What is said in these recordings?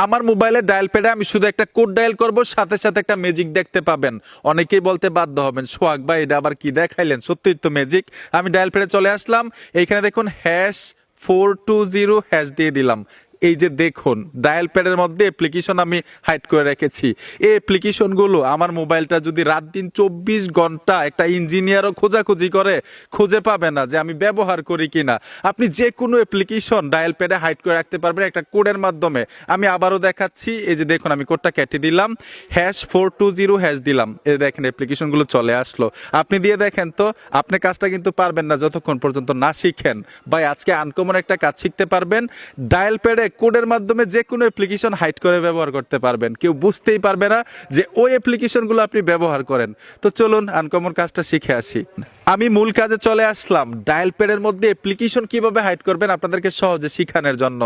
আমার মোবাইলে ডায়াল প্যাডে আমি শুধু একটা কোড ডায়াল করব, সাথে সাথে একটা ম্যাজিক দেখতে পাবেন। অনেকেই বলতে বাধ্য হবেন, সোহাগ ভাই এটা আবার কি দেখাইলেন, সত্যিই তো ম্যাজিক। আমি ডায়াল প্যাডে চলে আসলাম, এইখানে দেখুন #420 দিয়ে দিলাম। এই যে দেখুন ডায়াল প্যাডের মধ্যে অ্যাপ্লিকেশন আমি হাইড করে রেখেছি। এই অ্যাপ্লিকেশনগুলো আমার মোবাইলটা যদি রাত দিন 24 ঘন্টা একটা ইঞ্জিনিয়ারও খোঁজাখুঁজি করে খুঁজে পাবে না যে আমি ব্যবহার করি কিনা। আপনি যে কোনো অ্যাপ্লিকেশন ডায়াল প্যাডে হাইড করে রাখতে পারবেন একটা কোডের মাধ্যমে। আমি আবারও দেখাচ্ছি, এই যে দেখুন আমি কোডটা কেটে দিলাম, #420 দিলাম, এই দেখেন অ্যাপ্লিকেশনগুলো চলে আসলো। আপনি দিয়ে দেখেন তো, আপনি কাজটা কিন্তু পারবেন না যতক্ষণ পর্যন্ত না শিখেন। ভাই আজকে আনকমন একটা কাজ শিখতে পারবেন, ডায়াল প্যাডে কোডের মাধ্যমে যে কোনো অ্যাপ্লিকেশন হাইড করে ব্যবহার করতে পারবেন, কেউ বুঝতেই পারবে না যে ওই অ্যাপ্লিকেশনগুলো আপনি ব্যবহার করেন। তো চলুন আনকমন কাজটা শিখে আসি। আমি মূল কাজে চলে আসলাম। ডায়াল প্যাডের মধ্যে অ্যাপ্লিকেশন কিভাবে হাইড করবেন আপনাদেরকে সহজে শেখানোর জন্য।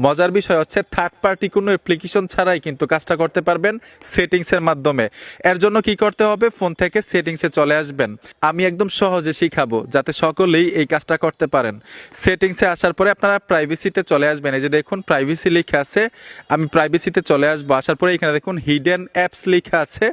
মজার বিষয় হচ্ছে থার্ড পার্টি কোনো অ্যাপ্লিকেশন ছাড়াই কিন্তু কাজটা করতে পারবেন সেটিংসের মাধ্যমে। এর জন্য কি করতে হবে, ফোন থেকে সেটিংসে চলে আসবেন। আমি একদম সহজে শিখাবো যাতে সকলেই এই কাজটা করতে পারেন। সেটিংসে আসার পরে আপনারা প্রাইভেসিতে চলে আসবেন। এই যে দেখুন প্রাইভেসি লেখা আছে, আমি প্রাইভেসিতে চলে আসবো। আসার পরে এখানে দেখুন হিডেন অ্যাপস লেখা আছে,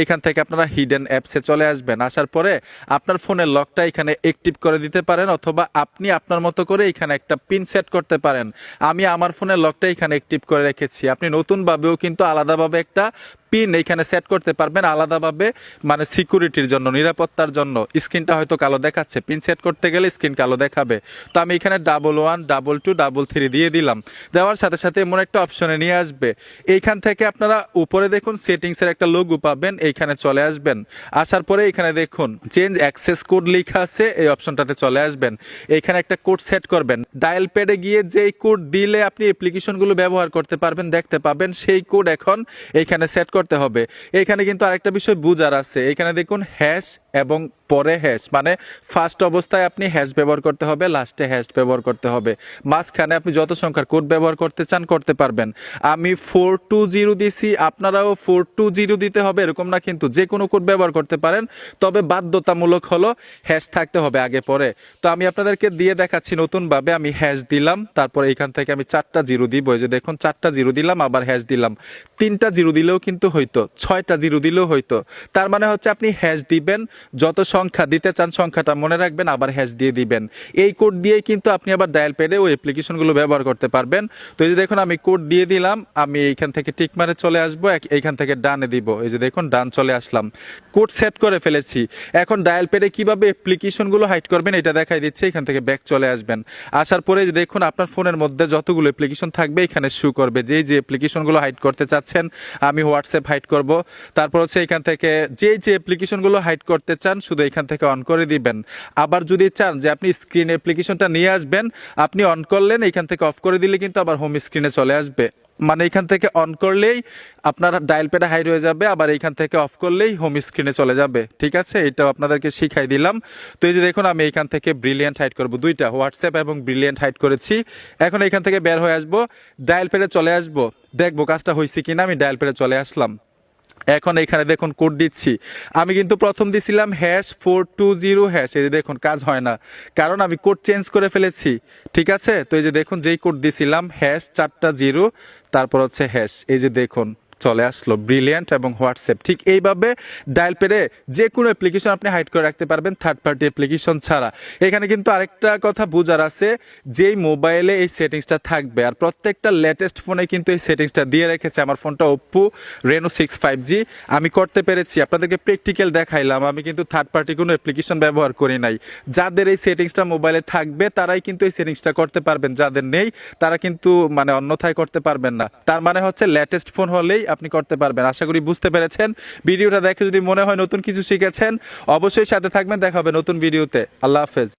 এখান থেকে আপনারা হিডেন অ্যাপসে চলে আসবেন। আসার পরে আপনার ফোনের লকটা এখানে অ্যাক্টিভ করে দিতে পারেন, অথবা আপনি আপনার মতো করে এখানে একটা পিন সেট করতে পারেন। আমি আমার ফোনের লকটা এখানে অ্যাক্টিভ করে রেখেছি। আপনি নতুনভাবেও কিন্তু আলাদাভাবে একটা পিন এখানে সেট করতে পারবেন আলাদাভাবে, মানে সিকিউরিটির জন্য, নিরাপত্তার জন্য। স্ক্রিনটা হয়তো কালো দেখাচ্ছে, পিন সেট করতে গেলে স্ক্রিন কালো দেখাবে। তো আমি এখানে 11 22 33 দিয়ে দিলাম। দেওয়ার সাথে সাথে এমন একটা অপশনে নিয়ে আসবে। এইখান থেকে আপনারা উপরে দেখুন সেটিংসের একটা লোগো পাবেন, এইখানে চলে আসবেন। আসার পরে এখানে দেখুন চেঞ্জ অ্যাক্সেস কোড লেখা আছে, এই অপশনটাতে চলে আসবেন। এইখানে একটা কোড সেট করবেন। ডায়াল প্যাডে গিয়ে যেই কোড দিলে আপনি অ্যাপ্লিকেশনগুলো ব্যবহার করতে পারবেন, দেখতে পাবেন, সেই কোড এখন এইখানে সেট করতে হবে। এখানে কিন্তু আরেকটা বিষয় বুঝার আছে, এখানে দেখুন হ্যাশ এবং পরে হ্যাশ, মানে ফার্স্ট অবস্থায় আপনি হ্যাশ ব্যবহার করতে হবে, লাস্টে হ্যাশ ব্যবহার করতে হবে। মাঝখানে আপনি যত সংখ্যার কোড ব্যবহার করতে চান করতে পারবেন। আমি 420 দিছি, আপনারাও 420 দিতে হবে এরকম না, কিন্তু যে কোনো কোড ব্যবহার করতে পারেন, তবে বাধ্যতামূলক হলো হ্যাশ থাকতে হবে আগে পরে। তো আমি আপনাদেরকে দিয়ে দেখাচ্ছি নতুনভাবে। আমি হ্যাশ দিলাম, তারপরে এখান থেকে আমি 4টা জিরো দিব। এই যে দেখুন 4টা জিরো দিলাম, আবার হ্যাশ দিলাম। 3টা জিরো দিলেও কিন্তু হইতো, 6টা জিরো দিলেও হইতো। তার মানে হচ্ছে আপনি হ্যাশ দিবেন, যত সংখ্যা দিতে চান সংখ্যাটা মনে রাখবেন, আবার হ্যাশ দিয়ে দিবেন। এই কোড দিয়েই কিন্তু আপনি আবার ডায়াল প্যাডে ওই অ্যাপ্লিকেশনগুলো ব্যবহার করতে পারবেন। তো এই যে দেখুন আমি কোড দিয়ে দিলাম, আমি এইখান থেকে টিক মারে চলে আসবো, এইখান থেকে ডানে দিব। এই যে দেখুন ডান চলে আসলাম, কোড সেট করে ফেলেছি। এখন ডায়াল প্যাডে কিভাবে অ্যাপ্লিকেশনগুলো হাইড করবেন এটা দেখাই দিচ্ছে। এখান থেকে ব্যাক চলে আসবেন। আসার পরে যে দেখুন আপনার ফোনের মধ্যে যতগুলো অ্যাপ্লিকেশন থাকবে এখানে শো করবে, যে অ্যাপ্লিকেশনগুলো হাইড করতে চাচ্ছেন। আমি হোয়াটসঅ্যাপ হাইড করব, তারপর হচ্ছে এখান থেকে যে অ্যাপ্লিকেশনগুলো হাইড করতে চান শুধু এখান থেকে অন করে দিবেন। আবার যদি চান যে আপনি স্ক্রিন অ্যাপ্লিকেশনটা নিয়ে আসবেন, আপনি অন করলেন, এখান থেকে অফ করে দিলে কিন্তু আবার হোম স্ক্রিনে চলে আসবে। মানে এখান থেকে অন করলেই আপনার ডায়াল প্যাডে হাইড হয়ে যাবে, আবার এখান থেকে অফ করলেই হোম স্ক্রিনে চলে যাবে। ঠিক আছে, এটাও আপনাদেরকে শিখাই দিলাম। তো এই যে দেখুন আমি এখান থেকে ব্রিলিয়ান্ট হাইড করব, দুইটা হোয়াটসঅ্যাপ এবং ব্রিলিয়ান্ট হাইড করেছি। এখন এখান থেকে বের হয়ে আসবো, ডায়াল প্যাডে চলে আসবো, দেখবো কাজটা হয়েছে কিনা। আমি ডায়াল প্যাডে চলে আসলাম। এখন এখানে দেখুন কোড দিচ্ছি। আমি কিন্তু প্রথম দিছিলাম #420 এই যে দেখুন কাজ হয় না, কারণ আমি কোড চেঞ্জ করে ফেলেছি। ঠিক আছে, তো এই যে দেখুন যেই কোড দিছিলাম #4টা জিরো, তারপর হচ্ছে হ্যাশ, এই যে দেখুন চলে আসলো ব্রিলিয়ান্ট এবং হোয়াটসঅ্যাপ। ঠিক এইভাবে ডায়াল প্যাডে যে কোনো অ্যাপ্লিকেশন আপনি হাইড করে রাখতে পারবেন থার্ড পার্টি অ্যাপ্লিকেশন ছাড়া। এখানে কিন্তু আরেকটা কথা বোঝার আছে, যেই মোবাইলে এই সেটিংসটা থাকবে, আর প্রত্যেকটা লেটেস্ট ফোনে কিন্তু এই সেটিংসটা দিয়ে রেখেছে। আমার ফোনটা Oppo Reno 6 5G, আমি করতে পেরেছি, আপনাদেরকে প্র্যাকটিক্যাল দেখাইলাম। আমি কিন্তু থার্ড পার্টি কোনো অ্যাপ্লিকেশন ব্যবহার করি নাই। যাদের এই সেটিংসটা মোবাইলে থাকবে তারাই কিন্তু এই সেটিংসটা করতে পারবেন, যাদের নেই তারা কিন্তু মানে অন্যথায় করতে পারবেন না। তার মানে হচ্ছে লেটেস্ট ফোন হলেই আপনি করতে পারবেন। আশা করি বুঝতে পেরেছেন। ভিডিওটা দেখে যদি মনে হয় নতুন কিছু শিখেছেন, অবশ্যই সাথে থাকবেন। দেখা হবে নতুন ভিডিওতে। আল্লাহ হাফেজ।